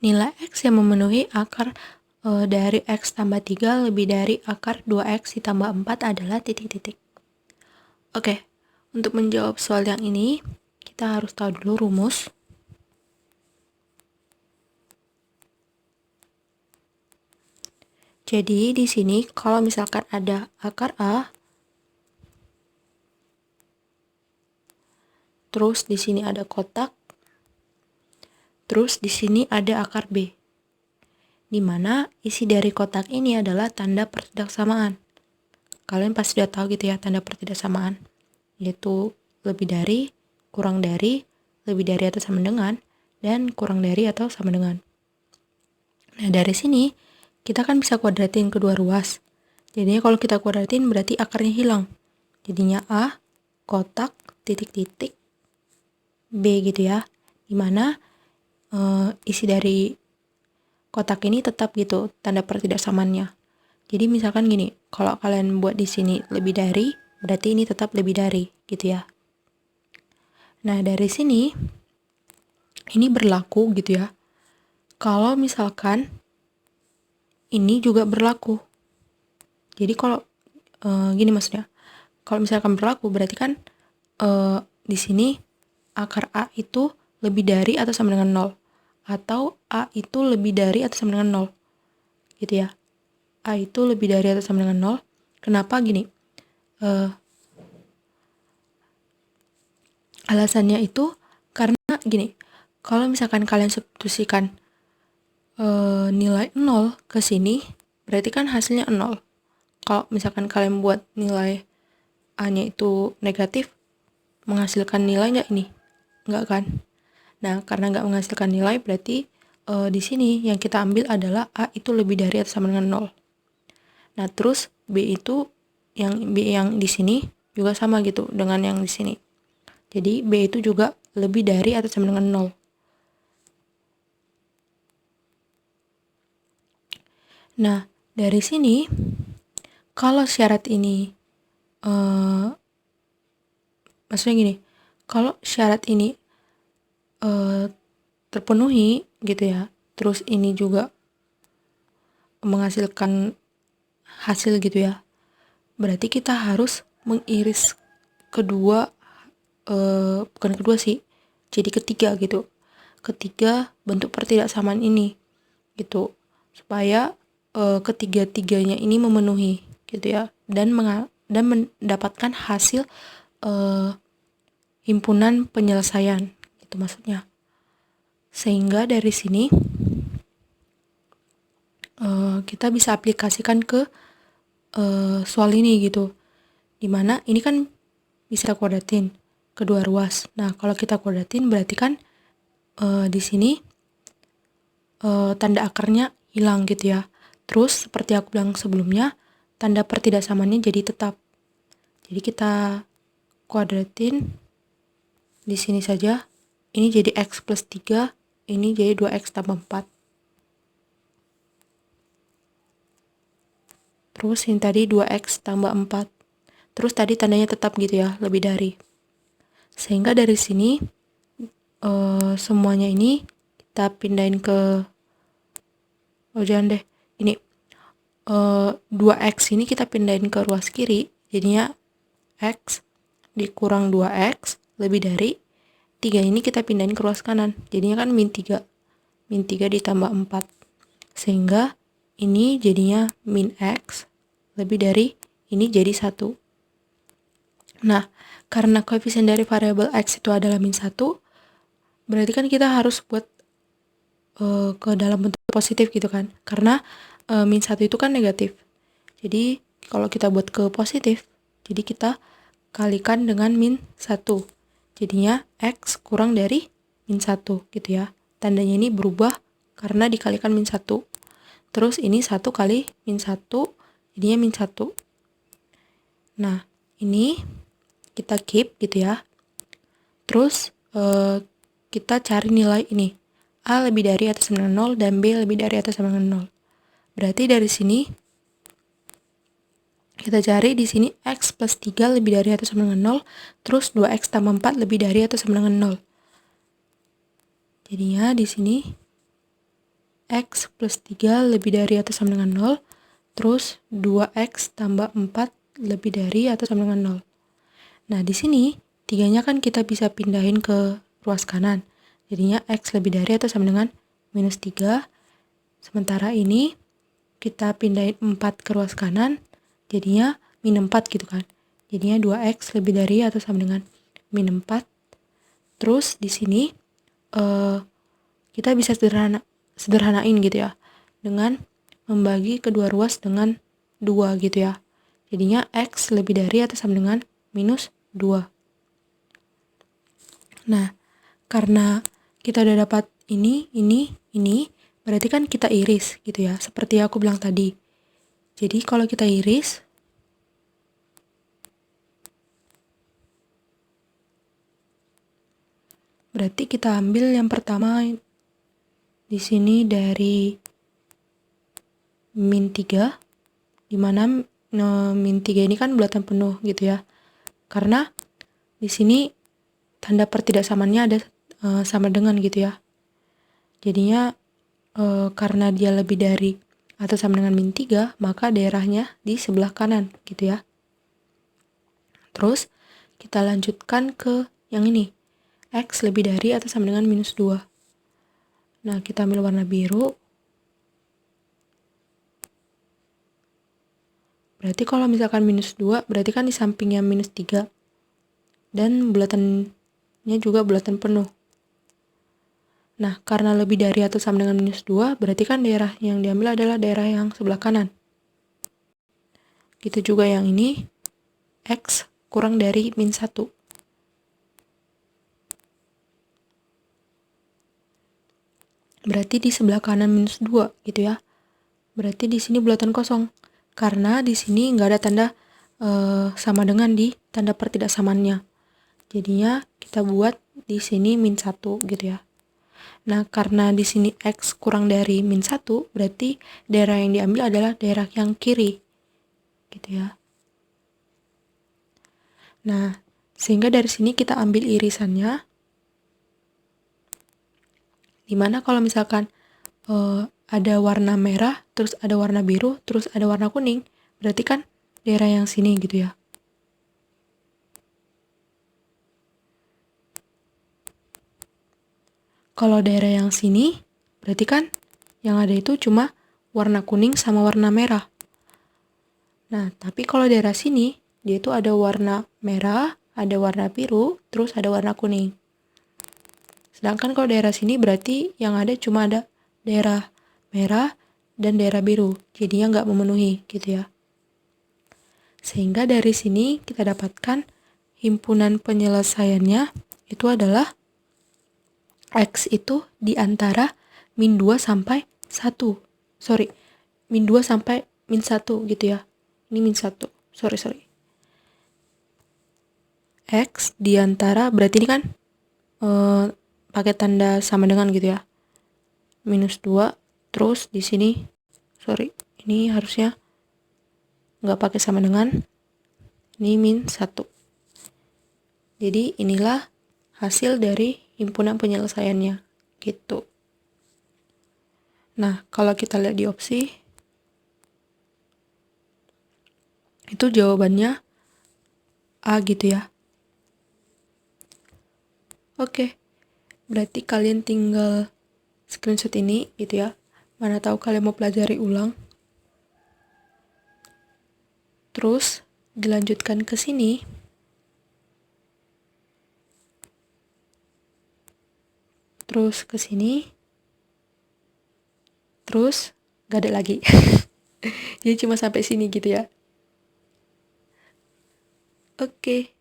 nilai X yang memenuhi akar dari X tambah 3 lebih dari akar 2X ditambah 4 adalah titik-titik. Oke, untuk menjawab soal yang ini, kita harus tahu dulu rumus. Jadi di sini kalau misalkan ada akar A, terus di sini ada kotak, terus di sini ada akar B, di mana isi dari kotak ini adalah tanda pertidaksamaan. Kalian pasti sudah tahu gitu ya tanda pertidaksamaan, yaitu lebih dari, kurang dari, lebih dari atau sama dengan, dan kurang dari atau sama dengan. Nah dari sini kita kan bisa kuadratin kedua ruas. Jadinya kalau kita kuadratin berarti akarnya hilang. Jadinya A, kotak, titik-titik, B gitu ya. Dimana isi dari kotak ini tetap gitu tanda pertidaksamaannya. Jadi misalkan gini, kalau kalian buat di sini lebih dari, berarti ini tetap lebih dari gitu ya. Nah dari sini ini berlaku gitu ya. Kalau misalkan ini juga berlaku. Jadi kalau gini maksudnya, kalau misalkan berlaku berarti kan di sini akar A itu lebih dari atau sama dengan 0, atau A itu lebih dari atau sama dengan 0 gitu ya. A itu lebih dari atau sama dengan 0. Kenapa gini? Alasannya itu karena gini, kalau misalkan kalian substitusikan nilai 0 ke sini, berarti kan hasilnya 0. Kalau misalkan kalian buat nilai A-nya itu negatif, menghasilkan nilai nggak ini? Nggak kan? Nah, karena nggak menghasilkan nilai, berarti di sini yang kita ambil adalah A itu lebih dari atau sama dengan 0. Nah, terus B yang di sini juga sama gitu dengan yang di sini. Jadi B itu juga lebih dari atau sama dengan 0. Nah, dari sini kalau syarat ini maksudnya gini, kalau syarat ini terpenuhi gitu ya, terus ini juga menghasilkan hasil gitu ya, berarti kita harus mengiris kedua, bukan kedua sih, jadi ketiga gitu, ketiga bentuk pertidaksamaan ini gitu, supaya ketiga-tiganya ini memenuhi gitu ya, dan mendapatkan hasil himpunan penyelesaian gitu maksudnya. Sehingga dari sini kita bisa aplikasikan ke soal ini gitu, dimana ini kan bisa kuadratin kedua ruas. Nah kalau kita kuadratin berarti kan di sini tanda akarnya hilang gitu ya. Terus seperti aku bilang sebelumnya, tanda pertidaksamaannya jadi tetap. Jadi kita kuadratin di sini saja. Ini jadi X plus 3, ini jadi 2X tambah 4. Terus ini tadi 2X tambah 4. Terus tadi tandanya tetap gitu ya, lebih dari. Sehingga dari sini semuanya ini kita pindahin ke, oh jangan deh, ini 2X ini kita pindahin ke ruas kiri, jadinya X dikurang 2X lebih dari 3 ini kita pindahin ke ruas kanan, jadinya kan min 3 ditambah 4, sehingga ini jadinya min X lebih dari ini jadi 1. Nah karena koefisien dari variabel X itu adalah min 1, berarti kan kita harus buat ke dalam bentuk positif gitu kan, karena min 1 itu kan negatif. Jadi kalau kita buat ke positif, jadi kita kalikan dengan min 1. Jadinya X kurang dari min 1 gitu ya. Tandanya ini berubah karena dikalikan min 1. Terus ini 1 kali min 1, jadinya min 1. Nah ini kita keep gitu ya. Terus kita cari nilai ini, A lebih dari atau sama dengan 0 dan B lebih dari atau sama dengan 0. Berarti dari sini kita cari di sini X plus 3 lebih dari atau sama dengan 0, terus 2X tambah 4 lebih dari atau sama dengan 0. Jadinya di sini X plus 3 lebih dari atau sama dengan 0, terus 2X tambah 4 lebih dari atau sama dengan 0. Nah, di sini 3-nya kan kita bisa pindahin ke ruas kanan. Jadinya X lebih dari atau sama dengan minus 3. Sementara ini kita pindahin 4 ke ruas kanan, jadinya min 4 gitu kan. Jadinya 2X lebih dari atau sama dengan min 4. Terus di sini kita bisa sederhanain gitu ya, dengan membagi kedua ruas dengan 2 gitu ya. Jadinya X lebih dari atau sama dengan minus 2. Nah, karena kita udah dapat ini, berarti kan kita iris gitu ya, seperti aku bilang tadi. Jadi kalau kita iris, berarti kita ambil yang pertama di sini dari min 3, dimana min 3 ini kan bulatan penuh gitu ya. Karena di sini tanda pertidaksamaannya ada sama dengan gitu ya. Jadinya karena dia lebih dari atau sama dengan min 3, maka daerahnya di sebelah kanan gitu ya. Terus kita lanjutkan ke yang ini, X lebih dari atau sama dengan minus 2. Nah, kita ambil warna biru. Berarti kalau misalkan minus 2, berarti kan di sampingnya minus 3. Dan bulatannya juga bulatan penuh. Nah, karena lebih dari atau sama dengan minus 2, berarti kan daerah yang diambil adalah daerah yang sebelah kanan. Gitu juga yang ini, X kurang dari min 1. Berarti di sebelah kanan minus 2 gitu ya. Berarti di sini bulatan kosong. Karena di sini nggak ada tanda sama dengan di tanda pertidaksamaannya. Jadinya kita buat di sini min 1 gitu ya. Nah, karena di sini X kurang dari min 1, berarti daerah yang diambil adalah daerah yang kiri. Gitu ya. Nah, sehingga dari sini kita ambil irisannya. Dimana kalau misalkan ada warna merah, terus ada warna biru, terus ada warna kuning, berarti kan daerah yang sini gitu ya. Kalau daerah yang sini, berarti kan yang ada itu cuma warna kuning sama warna merah. Nah, tapi kalau daerah sini, dia itu ada warna merah, ada warna biru, terus ada warna kuning. Sedangkan kalau daerah sini berarti yang ada cuma ada daerah merah dan daerah biru. Jadinya nggak memenuhi gitu ya. Sehingga dari sini kita dapatkan himpunan penyelesaiannya itu adalah X itu di antara min 2 sampai 1. Min 2 sampai min 1 gitu ya. Ini min 1. Sorry. X di antara, berarti ini kan pakai tanda sama dengan gitu ya. Minus 2, terus di sini, ini harusnya nggak pakai sama dengan, ini min 1. Jadi inilah hasil dari himpunan penyelesaiannya gitu. Nah, kalau kita lihat di opsi, itu jawabannya A gitu ya. Oke, berarti kalian tinggal screenshot ini gitu ya. Mana tahu kalian mau pelajari ulang. Terus dilanjutkan ke sini. Terus ke sini. Terus gak ada lagi. Jadi cuma sampai sini gitu ya. Oke.